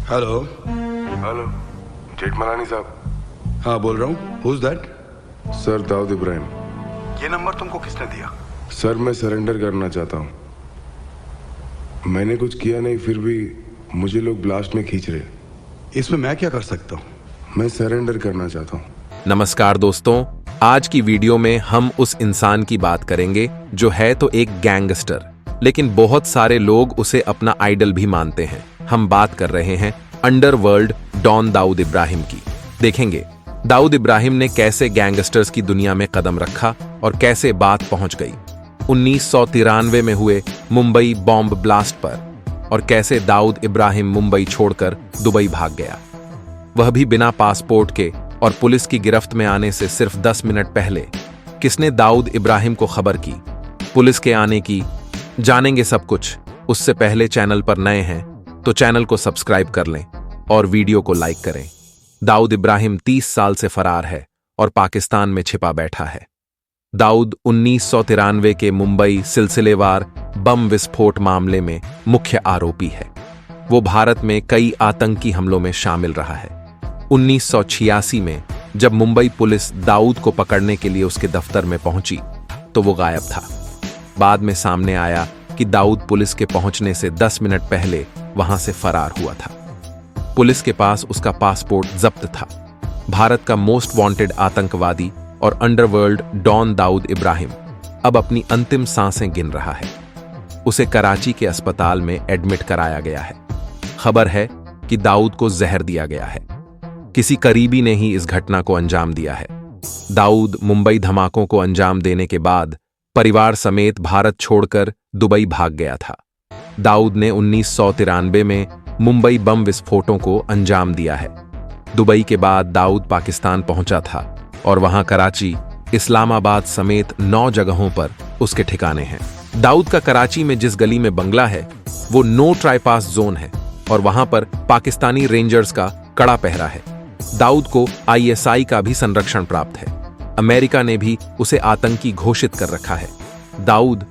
Hello. Hello, Jethmalani साहब। हाँ, बोल रहा हूँ। Who's that? Sir, Dawood Ibrahim. ये नंबर तुमको किसने दिया? सर, मैं सरेंडर करना चाहता हूँ। मैंने कुछ किया नहीं, फिर भी मुझे लोग ब्लास्ट में खींच रहे। इसमें मैं क्या कर सकता हूँ? मैं सरेंडर करना चाहता हूँ। नमस्कार दोस्तों, आज की वीडियो में हम उस इंसान की बात करेंगे जो है तो एक गैंगस्टर, लेकिन बहुत सारे लोग उसे अपना आइडल भी मानते हैं। हम बात कर रहे हैं अंडरवर्ल्ड डॉन दाऊद इब्राहिम की। देखेंगे दाऊद इब्राहिम ने कैसे गैंगस्टर्स की दुनिया में कदम रखा और कैसे बात पहुंच गई 1993 में हुए मुंबई बॉम्ब ब्लास्ट पर, और कैसे दाऊद इब्राहिम मुंबई छोड़कर दुबई भाग गया, वह भी बिना पासपोर्ट के, और पुलिस की गिरफ्त में आने से सिर्फ 10 मिनट पहले। किसने दाऊद इब्राहिम को खबर की, पुलिस के आने की, जानेंगे सब कुछ। उससे पहले चैनल पर नए हैं तो चैनल को सब्सक्राइब कर लें और वीडियो को लाइक करें। दाऊद इब्राहिम 30 साल से फरार है और पाकिस्तान में छिपा बैठा है। दाऊद 1993 के मुंबई सिलसिलेवार बम विस्फोट मामले में मुख्य आरोपी है। वो भारत में कई आतंकी हमलों में शामिल रहा है। 1986 में जब मुंबई पुलिस दाऊद को पकड़ने के लिए उसके दफ्तर में पहुंची तो वो गायब था। बाद में सामने आया कि दाऊद पुलिस के पहुंचने से 10 मिनट पहले वहां से फरार हुआ था। पुलिस के पास उसका पासपोर्ट जब्त था। भारत का मोस्ट वांटेड आतंकवादी और अंडरवर्ल्ड डॉन दाऊद इब्राहिम अब अपनी अंतिम सांसें गिन रहा है। उसे कराची के अस्पताल में एडमिट कराया गया है। खबर है कि दाऊद को जहर दिया गया है। किसी करीबी ने ही इस घटना को अंजाम दिया है। दाऊद मुंबई धमाकों को अंजाम देने के बाद परिवार समेत भारत छोड़कर दुबई भाग गया था। दाऊद ने 1993 में मुंबई बम विस्फोटों को अंजाम दिया है। दुबई के बाद दाऊद पाकिस्तान पहुंचा था और वहां कराची, इस्लामाबाद समेत 9 जगहों पर उसके ठिकाने हैं। दाऊद का कराची में जिस गली में बंगला है वो नो ट्राईपास जोन है और वहां पर पाकिस्तानी रेंजर्स का कड़ा पहरा है। दाऊद को ISI का भी संरक्षण प्राप्त है। अमेरिका ने भी उसे आतंकी घोषित कर रखा है। दाऊद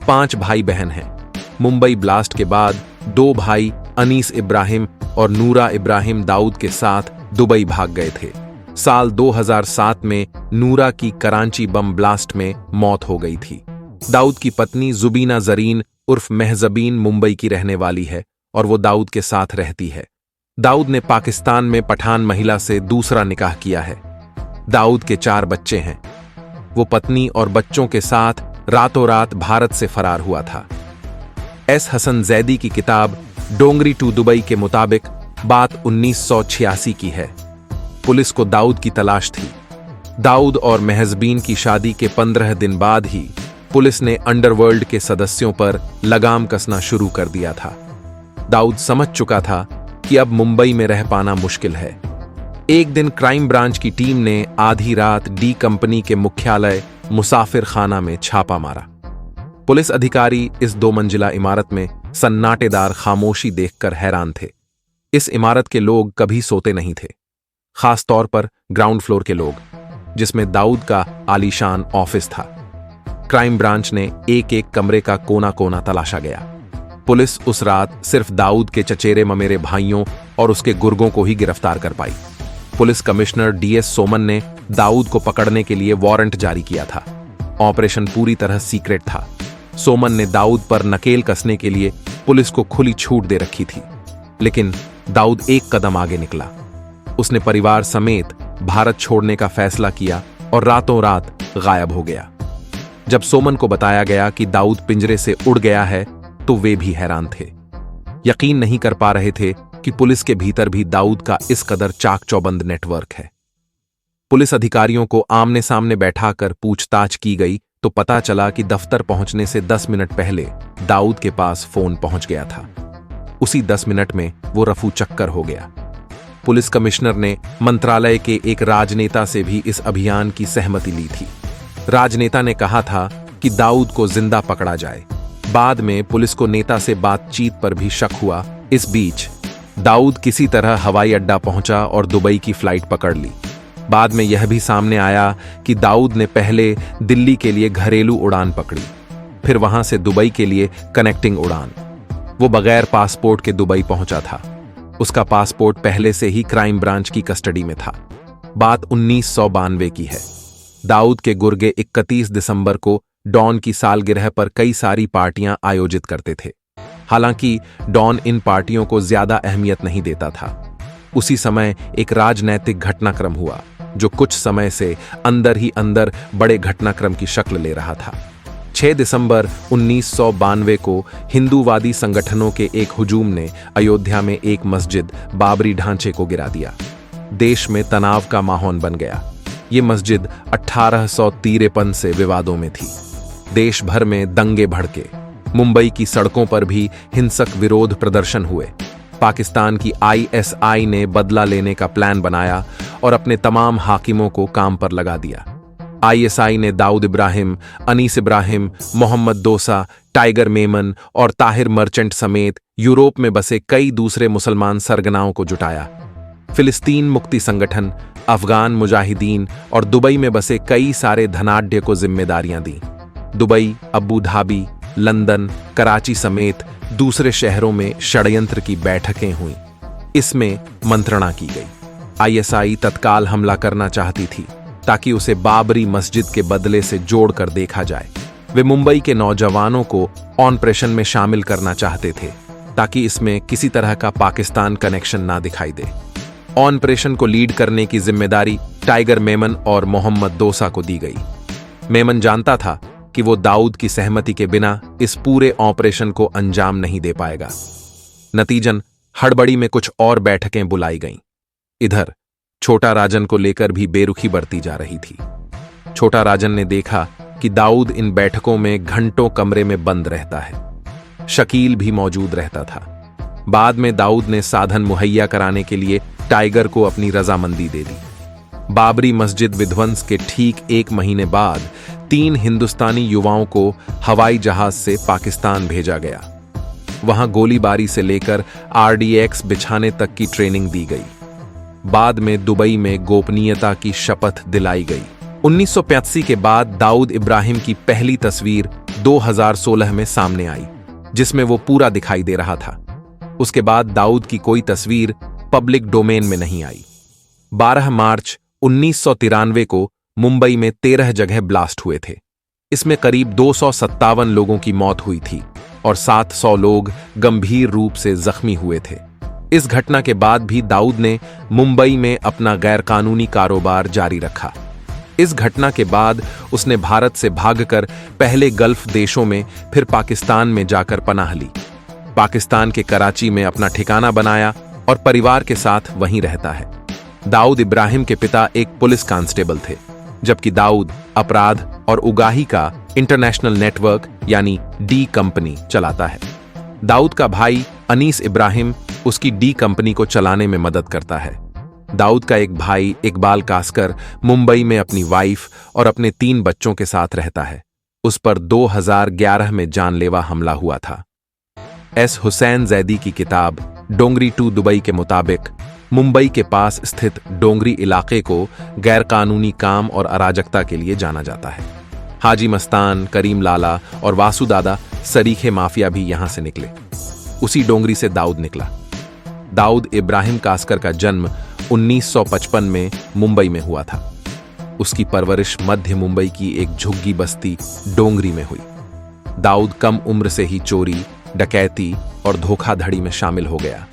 5 भाई बहन हैं। मुंबई ब्लास्ट के बाद 2 भाई अनीस इब्राहिम और नूरा इब्राहिम दाऊद के साथ दुबई भाग गए थे। साल 2007 में नूरा की कराची बम ब्लास्ट में मौत हो गई थी। दाऊद की पत्नी जुबीना जरीन उर्फ महजबीन मुंबई की रहने वाली है और वो दाऊद के साथ रहती है। दाऊद ने पाकिस्तान में पठान महिला से दूसरा निकाह किया है। दाऊद के 4 बच्चे हैं। वो पत्नी और बच्चों के साथ रातों रात भारत से फरार हुआ था। एस हसन जैदी की किताब डोंगरी टू दुबई के मुताबिक बात 1986 की है। पुलिस को दाऊद की तलाश थी। दाऊद और महजबीन की शादी के 15 दिन बाद ही पुलिस ने अंडरवर्ल्ड के सदस्यों पर लगाम कसना शुरू कर दिया था। दाऊद समझ चुका था कि अब मुंबई में रह पाना मुश्किल है। एक दिन क्राइम ब्रांच की टीम ने आधी रात डी कंपनी के मुख्यालय मुसाफिर खाना में छापा मारा। पुलिस अधिकारी इस 2 मंजिला इमारत में सन्नाटेदार खामोशी देखकर हैरान थे। इस इमारत के लोग कभी सोते नहीं थे, खास तौर पर ग्राउंड फ्लोर के लोग, जिसमें दाऊद का आलीशान ऑफिस था। क्राइम ब्रांच ने एक-एक कमरे का कोना कोना तलाशा गया। पुलिस उस रात सिर्फ दाऊद के चचेरे ममेरे भाइयों और उसके गुर्गों को ही गिरफ्तार कर पाई। पुलिस कमिश्नर DS सोमन ने दाऊद को पकड़ने के लिए वारंट जारी किया था। ऑपरेशन पूरी तरह सीक्रेट था। सोमन ने दाऊद पर नकेल कसने के लिए पुलिस को खुली छूट दे रखी थी, लेकिन दाऊद एक कदम आगे निकला। उसने परिवार समेत भारत छोड़ने का फैसला किया और रातों रात गायब हो गया। जब सोमन को बताया गया कि दाऊद पिंजरे से उड़ गया है तो वे भी हैरान थे। यकीन नहीं कर पा रहे थे कि पुलिस के भीतर भी दाऊद का इस कदर चाक चौबंद नेटवर्क है। पुलिस अधिकारियों को आमने सामने बैठाकर पूछताछ की गई तो पता चला कि दफ्तर पहुंचने से 10 मिनट पहले दाऊद के पास फोन पहुंच गया था। उसी 10 मिनट में वो रफू चक्कर हो गया। पुलिस कमिश्नर ने मंत्रालय के एक राजनेता से भी इस अभियान की सहमति ली थी। राजनेता ने कहा था कि दाऊद को जिंदा पकड़ा जाए। बाद में पुलिस को नेता से बातचीत पर भी शक हुआ। इस बीच दाऊद किसी तरह हवाई अड्डा पहुंचा और दुबई की फ्लाइट पकड़ ली। बाद में यह भी सामने आया कि दाऊद ने पहले दिल्ली के लिए घरेलू उड़ान पकड़ी, फिर वहां से दुबई के लिए कनेक्टिंग उड़ान। वो बगैर पासपोर्ट के दुबई पहुंचा था। उसका पासपोर्ट पहले से ही क्राइम ब्रांच की कस्टडी में था। बात 1992 की है। दाऊद के गुर्गे 31 दिसंबर को डॉन की सालगिरह पर कई सारी पार्टियां आयोजित करते थे। हालांकि डॉन इन पार्टियों को ज्यादा अहमियत नहीं देता था। उसी समय एक राजनैतिक घटनाक्रम हुआ जो कुछ समय से अंदर ही अंदर बड़े घटनाक्रम की शक्ल ले रहा था। 6 दिसंबर 1992 को हिंदूवादी संगठनों के एक हुजूम ने अयोध्या में एक मस्जिद बाबरी ढांचे को गिरा दिया। देश में तनाव का माहौल बन गया। ये मस्जिद 1853 से विवादों में थी। देश भर में दंगे भड़के। मुंबई की सड़कों पर भी हिंसक विरोध प्रदर्शन हुए। पाकिस्तान की ISI ने बदला लेने का प्लान बनाया और अपने तमाम हाकिमों को काम पर लगा दिया। ISI ने दाऊद इब्राहिम, अनीस इब्राहिम, मोहम्मद दोसा, टाइगर मेमन और ताहिर मर्चेंट समेत यूरोप में बसे कई दूसरे मुसलमान सरगनाओं को जुटाया। फिलिस्तीन मुक्ति संगठन, अफगान मुजाहिदीन और दुबई में बसे कई सारे धनाढ्य को जिम्मेदारियां दी। Dubai, Abu Dhabi, London, Karachi समेत दूसरे शहरों में षड्यंत्र की बैठकें हुईं। इसमें मंत्रणा की गई। ISI तत्काल हमला करना चाहती थी ताकि उसे बाबरी मस्जिद के बदले से जोड़कर देखा जाए। वे मुंबई के नौजवानों को ऑपरेशन में शामिल करना चाहते थे ताकि इसमें किसी तरह का पाकिस्तान कनेक्शन ना दिखाई दे। ऑपरेशन को लीड करने की जिम्मेदारी टाइगर मेमन और मोहम्मद दोसा को दी गई। मेमन जानता था कि वो दाऊद की सहमति के बिना इस पूरे ऑपरेशन को अंजाम नहीं दे पाएगा। नतीजन हड़बड़ी में कुछ और बैठकें बुलाई गईं। इधर छोटा राजन को लेकर भी बेरुखी बरती जा रही थी। छोटा राजन ने देखा कि दाऊद इन बैठकों में घंटों कमरे में बंद रहता है। शकील भी मौजूद रहता था। बाद में दाऊद ने साधन मुहैया कराने के लिए टाइगर को अपनी रजामंदी दे दी। बाबरी मस्जिद विध्वंस के ठीक 1 महीने बाद 3 हिंदुस्तानी युवाओं को हवाई जहाज से पाकिस्तान भेजा गया। वहां गोलीबारी से लेकर RDX बिछाने तक की ट्रेनिंग दी गई। बाद में दुबई में गोपनीयता की शपथ दिलाई गई। 1985 के बाद दाऊद इब्राहिम की पहली तस्वीर 2016 में सामने आई, जिसमें वो पूरा दिखाई दे रहा था। उसके बाद दाऊद की कोई तस्वीर पब्लिक डोमेन में नहीं आई। 12 मार्च 1993 को मुंबई में 13 जगह ब्लास्ट हुए थे। इसमें करीब 257 लोगों की मौत हुई थी और 700 लोग गंभीर रूप से जख्मी हुए थे। इस घटना के बाद भी दाऊद ने मुंबई में अपना गैरकानूनी कारोबार जारी रखा। इस घटना के बाद उसने भारत से भागकर पहले गल्फ देशों में फिर पाकिस्तान में जाकर पनाह ली। पाकिस्तान के कराची में अपना ठिकाना बनाया और परिवार के साथ वहीं रहता है। दाऊद इब्राहिम के पिता एक पुलिस कांस्टेबल थे, जबकि दाऊद अपराध और उगाही का इंटरनेशनल नेटवर्क यानी D कंपनी चलाता है। दाऊद का भाई अनीस इब्राहिम उसकी D कंपनी को चलाने में मदद करता है। दाऊद का एक भाई इकबाल कास्कर मुंबई में अपनी वाइफ और अपने 3 बच्चों के साथ रहता है। उस पर 2011 में जानलेवा हमला हुआ था। S हुसैन जैदी की किताब डोंगरी टू दुबई के मुताबिक मुंबई के पास स्थित डोंगरी इलाके को गैरकानूनी काम और अराजकता के लिए जाना जाता है। हाजी मस्तान, करीम लाला और वासु दादा सरीखे माफिया भी यहां से निकले। उसी डोंगरी से दाऊद निकला। दाऊद इब्राहिम कास्कर का जन्म 1955 में मुंबई में हुआ था। उसकी परवरिश मध्य मुंबई की एक झुग्गी बस्ती डोंगरी में हुई। दाऊद कम उम्र से ही चोरी, डकैती और धोखाधड़ी में शामिल हो गया।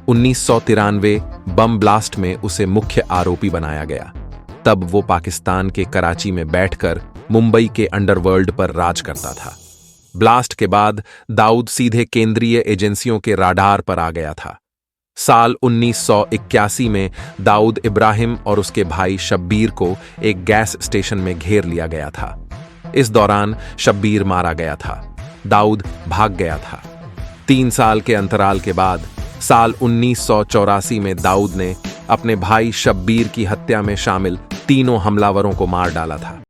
1993 बम ब्लास्ट में उसे मुख्य आरोपी बनाया गया। तब वो पाकिस्तान के कराची में बैठकर मुंबई के अंडरवर्ल्ड पर राज करता था। ब्लास्ट के बाद दाऊद सीधे केंद्रीय एजेंसियों के राडार पर आ गया था। साल 1981 में दाऊद इब्राहिम और उसके भाई शब्बीर को एक गैस स्टेशन में घेर लिया गया था। इस दौरान शब्बीर मारा गया था। दाऊद भाग गया था। 3 साल के अंतराल के बाद साल 1984 में दाऊद ने अपने भाई शब्बीर की हत्या में शामिल तीनों हमलावरों को मार डाला था।